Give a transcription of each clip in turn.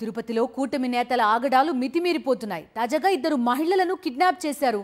తిరుపతిలో కూటమి నేతల ఆగడాలు మితిమీరిపోతున్నాయి. తాజాగా ఇద్దరు మహిళలను కిడ్నాప్ చేశారు.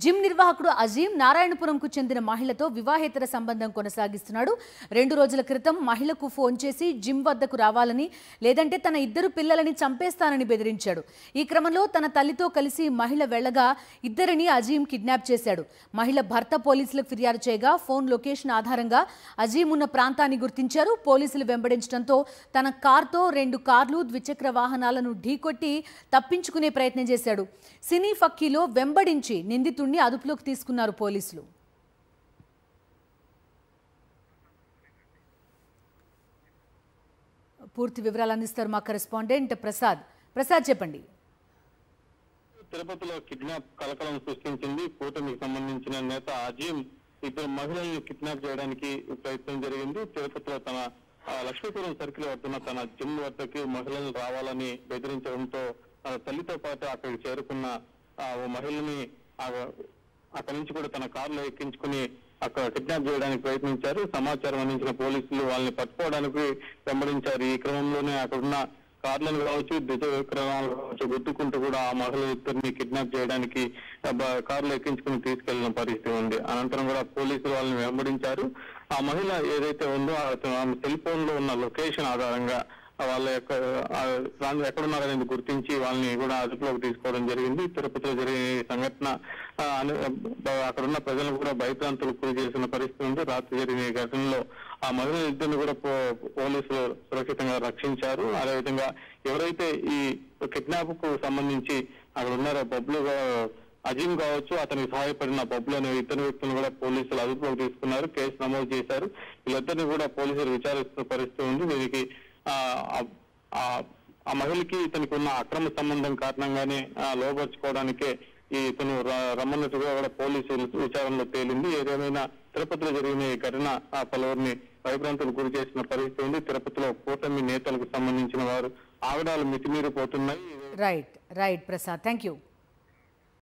జిమ్ నిర్వాహకుడు అజీం నారాయణపురంకు చెందిన మహిళతో వివాహేతర సంబంధం కొనసాగిస్తున్నాడు. 2 రోజుల క్రితం మహిళకు ఫోన్ చేసి జిమ్ వద్దకు రావాలని, లేదంటే తన ఇద్దరు పిల్లలని చంపేస్తానని బెదిరించాడు. ఈ క్రమంలో తన తల్లితో కలిసి మహిళ వెళ్లగా ఇద్దరిని అజీం కిడ్నాప్ చేశాడు. మహిళ భర్త పోలీసులకు ఫిర్యాదు చేయగా ఫోన్ లొకేషన్ ఆధారంగా అజీం ఉన్న ప్రాంతాన్ని గుర్తించారు. పోలీసులు వెంబడించడంతో తన కార్తో 2 కార్లు, ద్విచక్ర వాహనాలను ఢీకొట్టి తప్పించుకునే ప్రయత్నం చేశాడు. సినీ ఫక్కీలో వెంబడించి నిందితుడిని అదుపులోకి తీసుకున్నారు పోలీసులు. పూర్తి వివరాలు అందిస్తారు మా కరెస్పాండెంట్ ప్రసాద్. ప్రసాద్, చెప్పండి. తిరుపతిలో కిడ్నాప్ కలకలం సృష్టించింది. కూటమికి సంబంధించిన నేత అజీం ఇద్దరు మహిళలను కిడ్నాప్ చేయడానికి ప్రయత్నం జరిగింది. తిరుపతిలో తన లక్ష్మీపురం సర్కిల్ వద్ద తన జిమ్ వద్దకి మహిళలు రావాలని బెదిరించడంతో తల్లితో పాటు అక్కడికి చేరుకున్న ఓ మహిళని అక్కడి నుంచి కూడా తన కారులో ఎక్కించుకుని అక్కడ కిడ్నాప్ చేయడానికి ప్రయత్నించారు. సమాచారం అందించిన పోలీసులు వాళ్ళని పట్టుకోవడానికి వెంబడించారు. ఈ క్రమంలోనే అక్కడున్న కార్లను కావచ్చు, ద్విచక్రాలు కావచ్చు గుర్తుకుంటూ కూడా ఆ మహిళ ఇద్దరిని కిడ్నాప్ చేయడానికి కారులో ఎక్కించుకుని తీసుకెళ్లిన పరిస్థితి ఉంది. అనంతరం కూడా పోలీసులు వాళ్ళని వెంబడించారు. ఆ మహిళ ఏదైతే ఉందో ఆమె సెల్ ఫోన్ లో ఉన్న లొకేషన్ ఆధారంగా వాళ్ళ యొక్క ఎక్కడున్నారనేది గుర్తించి వాళ్ళని కూడా అదుపులోకి తీసుకోవడం జరిగింది. తిరుపతిలో జరిగిన ఈ సంఘటన అక్కడున్న ప్రజలను కూడా భయభ్రాంతులకు గురి చేసిన పరిస్థితి ఉంది. రాత్రి జరిగిన ఈ ఘటనలో ఆ మహిళ ఇద్దరిని కూడా పోలీసులు సురక్షితంగా రక్షించారు. అదేవిధంగా ఎవరైతే ఈ కిడ్నాప్ కు సంబంధించి అక్కడ ఉన్నారో బబ్లు అజీం కావచ్చు, అతనికి సహాయపడిన బబ్లు అనే ఇద్దరు వ్యక్తులను కూడా పోలీసులు అదుపులోకి తీసుకున్నారు. కేసు నమోదు చేశారు. వీళ్ళిద్దరిని కూడా పోలీసులు విచారిస్తున్న పరిస్థితి ఉంది. దీనికి ఆ మహిళకి ఇతనికి ఉన్న అక్రమ సంబంధం కారణంగానే లోపరుచుకోవడానికే ఇతను రమ్మన్నట్టుగా కూడా పోలీసులు విచారణలో తేలింది. ఏదేమైనా తిరుపతిలో జరిగిన ఈ ఘటన పలువురిని భయభ్రాంతులకు గురి చేసిన పరిస్థితి ఉంది. తిరుపతిలో కూటమి నేతలకు సంబంధించిన వారు ఆగడాలు మితిమీరిపోతున్నాయి. Right Prasad, thank you.